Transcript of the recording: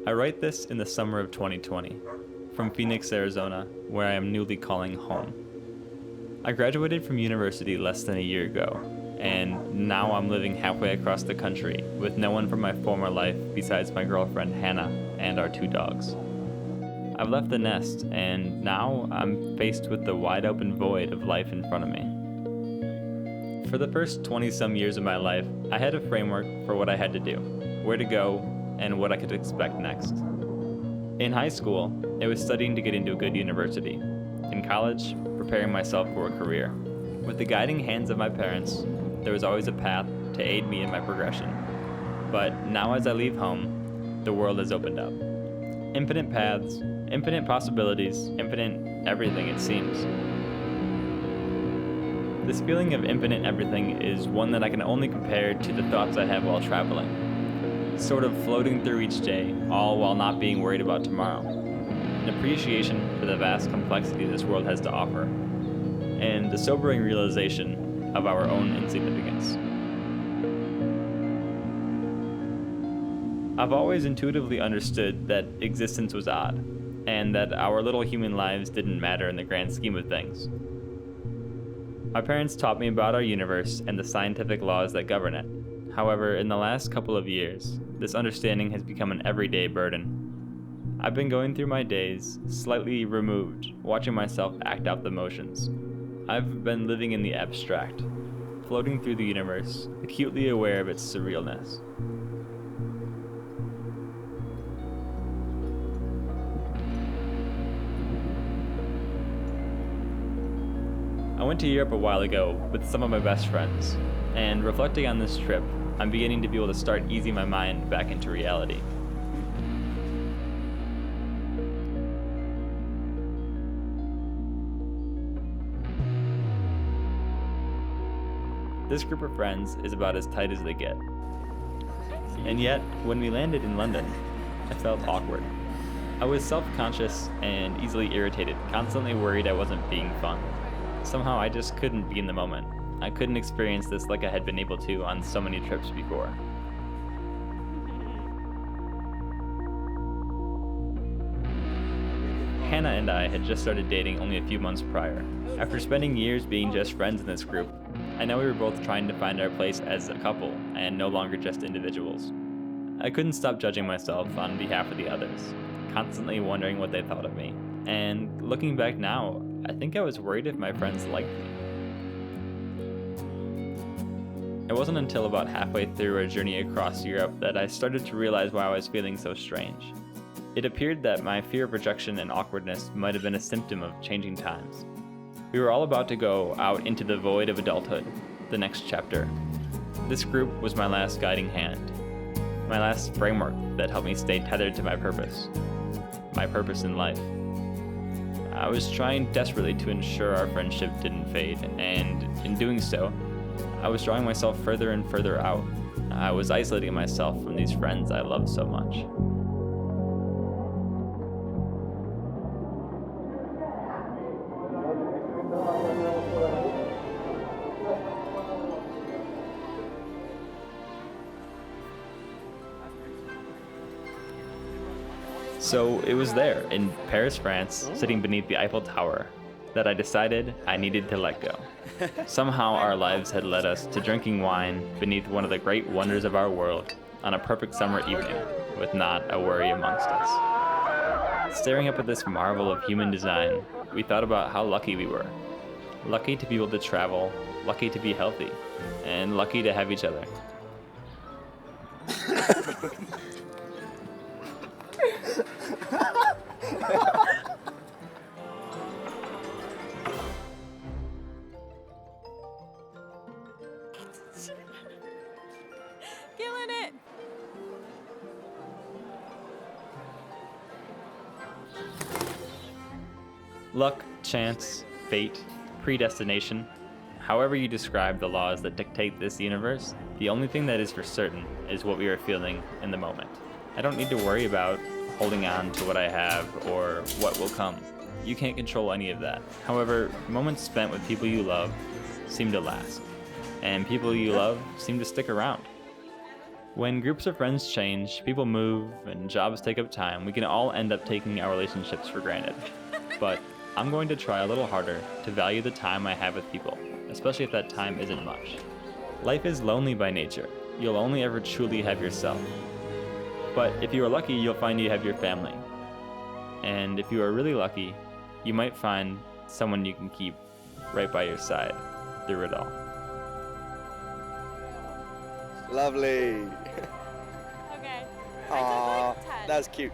I write this in the summer of 2020, from Phoenix, Arizona, where I am newly calling home. I graduated from university less than a year ago, and now I'm living halfway across the country with no one from my former life besides my girlfriend Hannah and our 2 dogs. I've left the nest, and now I'm faced with the wide open void of life in front of me. For the first 20-some years of my life, I had a framework for what I had to do, where to go, and what I could expect next. In high school, it was studying to get into a good university. In college, preparing myself for a career. With the guiding hands of my parents, there was always a path to aid me in my progression. But now as I leave home, the world has opened up. Infinite paths, infinite possibilities, infinite everything it seems. This feeling of infinite everything is one that I can only compare to the thoughts I have while traveling. Sort of floating through each day, all while not being worried about tomorrow. An appreciation for the vast complexity this world has to offer, and the sobering realization of our own insignificance. I've always intuitively understood that existence was odd, and that our little human lives didn't matter in the grand scheme of things. My parents taught me about our universe and the scientific laws that govern it. However, in the last couple of years, this understanding has become an everyday burden. I've been going through my days, slightly removed, watching myself act out the motions. I've been living in the abstract, floating through the universe, acutely aware of its surrealness. I went to Europe a while ago with some of my best friends, and reflecting on this trip, I'm beginning to be able to start easing my mind back into reality. This group of friends is about as tight as they get. And yet, when we landed in London, I felt awkward. I was self-conscious and easily irritated, constantly worried I wasn't being fun. Somehow I just couldn't be in the moment. I couldn't experience this like I had been able to on so many trips before. Hannah and I had just started dating only a few months prior. After spending years being just friends in this group, I know we were both trying to find our place as a couple and no longer just individuals. I couldn't stop judging myself on behalf of the others, constantly wondering what they thought of me. And looking back now, I think I was worried if my friends liked me. It wasn't until about halfway through our journey across Europe that I started to realize why I was feeling so strange. It appeared that my fear of rejection and awkwardness might have been a symptom of changing times. We were all about to go out into the void of adulthood, the next chapter. This group was my last guiding hand, my last framework that helped me stay tethered to my purpose in life. I was trying desperately to ensure our friendship didn't fade, and in doing so, I was drawing myself further and further out. I was isolating myself from these friends I loved so much. So it was there, in Paris, France, sitting beneath the Eiffel Tower, that I decided I needed to let go. Somehow our lives had led us to drinking wine beneath one of the great wonders of our world on a perfect summer evening, with not a worry amongst us. Staring up at this marvel of human design, we thought about how lucky we were. Lucky to be able to travel, lucky to be healthy, and lucky to have each other. Killing it! Luck, chance, fate, predestination, however you describe the laws that dictate this universe, the only thing that is for certain is what we are feeling in the moment. I don't need to worry about holding on to what I have or what will come. You can't control any of that. However, moments spent with people you love seem to last, and people you love seem to stick around. When groups of friends change, people move, and jobs take up time, we can all end up taking our relationships for granted. But I'm going to try a little harder to value the time I have with people, especially if that time isn't much. Life is lonely by nature. You'll only ever truly have yourself. But if you are lucky, you'll find you have your family. And if you are really lucky, you might find someone you can keep right by your side through it all. Lovely. Okay. I Aww, took like 10. that's cute.